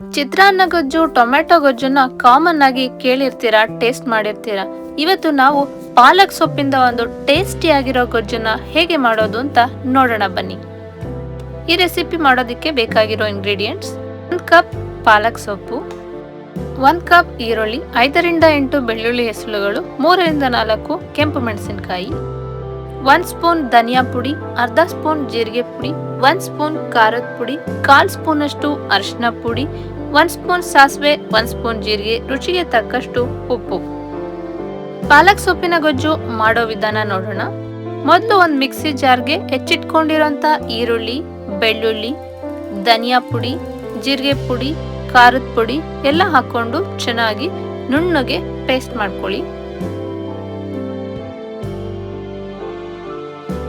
ಚಿತ್ರಾನ್ನ ಗೊಜ್ಜು, tomato ಗೊಜ್ಜನ್ನ common ಆಗಿ ಕೇಳಿರ್ತೀರಾ, taste ಮಾಡಿರ್ತೀರಾ. ಇವತ್ತು ನಾವು ಪಾಲಕ್ ಸೊಪ್ಪಿಂದ ಒಂದು ಟೇಸ್ಟಿ ಆಗಿರೋ ಗೊಜ್ಜನ್ನ ಹೇಗೆ ಮಾಡೋದು ಅಂತ ನೋಡೋಣ ಬನ್ನಿ. ಈ ರೆಸಿಪಿ ಮಾಡೋದಕ್ಕೆ ಬೇಕಾಗಿರೋ ಇಂಗ್ರೀಡಿಯೆಂಟ್ಸ್: 1 ಕಪ್ ಪಾಲಕ್ ಸೊಪ್ಪು, 1 ಕಪ್ ಈರುಳ್ಳಿ, 5 ರಿಂದ 8 ಬೆಳ್ಳುಳ್ಳಿ ಹೆಸರುಗಳು, 3 ರಿಂದ 4 ಕೆಂಪು ಮೆಣಸಿನಕಾಯಿ, 1 ಸ್ಪೂನ್ ಧನಿಯಾ ಪುಡಿ, ಅರ್ಧ ಸ್ಪೂನ್ ಜೀರಿಗೆ ಪುಡಿ, 1 ಸ್ಪೂನ್ ಖಾರದ ಪುಡಿ, 1/4 ಸ್ಪೂನ್ ಅಷ್ಟು ಅರಿಶಿನ ಪುಡಿ, 1 ಸ್ಪೂನ್ ಸಾಸಿವೆ, 1 ಸ್ಪೂನ್ ಜೀರಿಗೆ, ರುಚಿಗೆ ತಕ್ಕಷ್ಟು ಉಪ್ಪು. ಪಾಲಕ್ ಸೊಪ್ಪಿನ ಗೊಜ್ಜು ಮಾಡೋ ವಿಧಾನ ನೋಡೋಣ. ಮೊದಲು ಒಂದು ಮಿಕ್ಸಿ ಜಾರ್ಗೆ ಹೆಚ್ಚಿಟ್ಕೊಂಡಿರೋಂಥ ಈರುಳ್ಳಿ, ಬೆಳ್ಳುಳ್ಳಿ, ಧನಿಯಾ ಪುಡಿ, ಜೀರಿಗೆ ಪುಡಿ, ಖಾರದ ಪುಡಿ ಎಲ್ಲ ಹಾಕೊಂಡು ಚೆನ್ನಾಗಿ ನುಣ್ಣಗೆ ಪೇಸ್ಟ್ ಮಾಡ್ಕೊಳ್ಳಿ.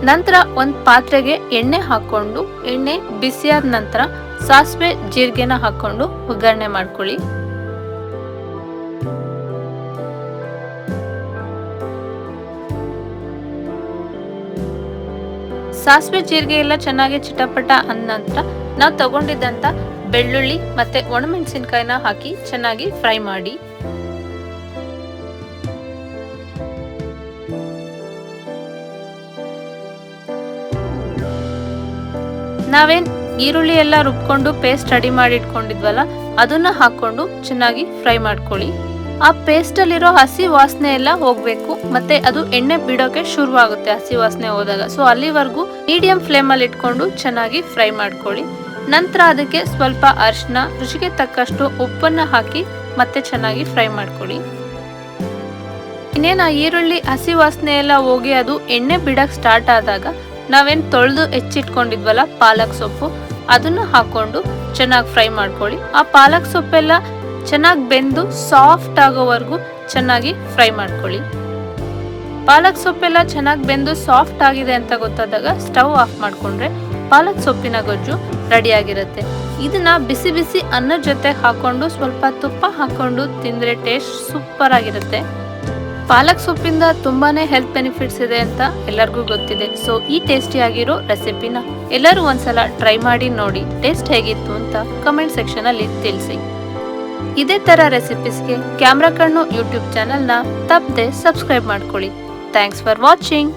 ನಂತರ ಒಂದು ಪಾತ್ರೆಗೆ ಎಣ್ಣೆ ಹಾಕೊಂಡು, ಎಣ್ಣೆ ಬಿಸಿಯಾದ ನಂತರ ಸಾಸಿವೆ ಜೀರಿಗೆನ ಹಾಕೊಂಡು ಒಗ್ಗರಣೆ ಮಾಡ್ಕೊಳ್ಳಿ. ಸಾಸಿವೆ ಜೀರಿಗೆ ಎಲ್ಲ ಚೆನ್ನಾಗಿ ಚಿಟಪಟ ಅಂದ ನಂತರ ನಾವು ತಗೊಂಡಿದ್ದಂತ ಬೆಳ್ಳುಳ್ಳಿ ಮತ್ತೆ ಒಣಮೆಣಸಿನಕಾಯಿನ ಹಾಕಿ ಚೆನ್ನಾಗಿ ಫ್ರೈ ಮಾಡಿ. ನಾವೇನ್ ಈರುಳ್ಳಿ ಎಲ್ಲ ರುಬ್ಕೊಂಡು ಪೇಸ್ಟ್ ರೆಡಿ ಮಾಡಿ ಇಟ್ಕೊಂಡಿದ್ವಲ್ಲ, ಅದನ್ನ ಹಾಕೊಂಡು ಚೆನ್ನಾಗಿ ಫ್ರೈ ಮಾಡ್ಕೊಳ್ಳಿ. ಆ ಪೇಸ್ಟ್ ಅಲ್ಲಿರೋ ಹಸಿ ವಾಸನೆ ಎಲ್ಲ ಹೋಗ್ಬೇಕು, ಮತ್ತೆ ಅದು ಎಣ್ಣೆ ಬಿಡೋಕೆ ಶುರುವಾಗುತ್ತೆ ಹಸಿ ವಾಸನೆ ಹೋದಾಗ. ಸೊ ಅಲ್ಲಿವರೆಗೂ ಮೀಡಿಯಂ ಫ್ಲೇಮ್ ಅಲ್ಲಿ ಇಟ್ಕೊಂಡು ಚೆನ್ನಾಗಿ ಫ್ರೈ ಮಾಡ್ಕೊಳ್ಳಿ. ನಂತರ ಅದಕ್ಕೆ ಸ್ವಲ್ಪ ಅರಿಶಿನ, ರುಚಿಗೆ ತಕ್ಕಷ್ಟು ಉಪ್ಪನ್ನ ಹಾಕಿ ಮತ್ತೆ ಚೆನ್ನಾಗಿ ಫ್ರೈ ಮಾಡ್ಕೊಳ್ಳಿ. ಇನ್ನೇನು ಆ ಈರುಳ್ಳಿ ಹಸಿ ವಾಸನೆ ಎಲ್ಲ ಹೋಗಿ ಅದು ಎಣ್ಣೆ ಬಿಡಕ್ ಸ್ಟಾರ್ಟ್ ಆದಾಗ ನಾವೇನ್ ತೊಳೆದು ಹೆಚ್ಚಿಟ್ಕೊಂಡಿದ್ವಲ್ಲ ಪಾಲಕ್ ಸೊಪ್ಪು, ಅದನ್ನ ಹಾಕೊಂಡು ಚೆನ್ನಾಗಿ ಫ್ರೈ ಮಾಡ್ಕೊಳ್ಳಿ. ಆ ಪಾಲಕ್ ಸೊಪ್ಪೆಲ್ಲ ಚೆನ್ನಾಗಿ ಬೆಂದು ಸಾಫ್ಟ್ ಆಗೋವರೆಗೂ ಚೆನ್ನಾಗಿ ಫ್ರೈ ಮಾಡ್ಕೊಳ್ಳಿ. ಪಾಲಕ್ ಸೊಪ್ಪೆಲ್ಲ ಚೆನ್ನಾಗಿ ಬೆಂದು ಸಾಫ್ಟ್ ಆಗಿದೆ ಅಂತ ಗೊತ್ತಾದಾಗ ಸ್ಟವ್ ಆಫ್ ಮಾಡ್ಕೊಂಡ್ರೆ ಪಾಲಕ್ ಸೊಪ್ಪಿನ ಗೊಜ್ಜು ರೆಡಿ ಆಗಿರುತ್ತೆ. ಇದನ್ನ ಬಿಸಿ ಬಿಸಿ ಅನ್ನದ ಜೊತೆ ಹಾಕೊಂಡು ಸ್ವಲ್ಪ ತುಪ್ಪ ಹಾಕೊಂಡು ತಿಂದ್ರೆ ಟೇಸ್ಟ್ ಸೂಪರ್ ಆಗಿರುತ್ತೆ. ಪಾಲಕ್ ಸೊಪ್ಪಿಂದ ತುಂಬಾನೇ ಹೆಲ್ತ್ ಬೆನಿಫಿಟ್ಸ್ ಇದೆ ಅಂತ ಎಲ್ಲರಿಗೂ ಗೊತ್ತಿದೆ. ಸೊ ಈ ಟೇಸ್ಟಿ ಆಗಿರೋ ರೆಸಿಪಿನ ಎಲ್ಲರೂ ಒಂದ್ಸಲ ಟ್ರೈ ಮಾಡಿ ನೋಡಿ. ಟೇಸ್ಟ್ ಹೇಗಿತ್ತು ಅಂತ ಕಮೆಂಟ್ ಸೆಕ್ಷನ್ ಅಲ್ಲಿ ತಿಳಿಸಿ. ಇದೇ ತರ ರೆಸಿಪೀಸ್ಗೆ ಕ್ಯಾಮ್ರಾ ಕಣ್ಣು ಯೂಟ್ಯೂಬ್ ಚಾನೆಲ್ನ ತಪ್ಪದೆ ಸಬ್ಸ್ಕ್ರೈಬ್ ಮಾಡ್ಕೊಳ್ಳಿ. Thanks for watching.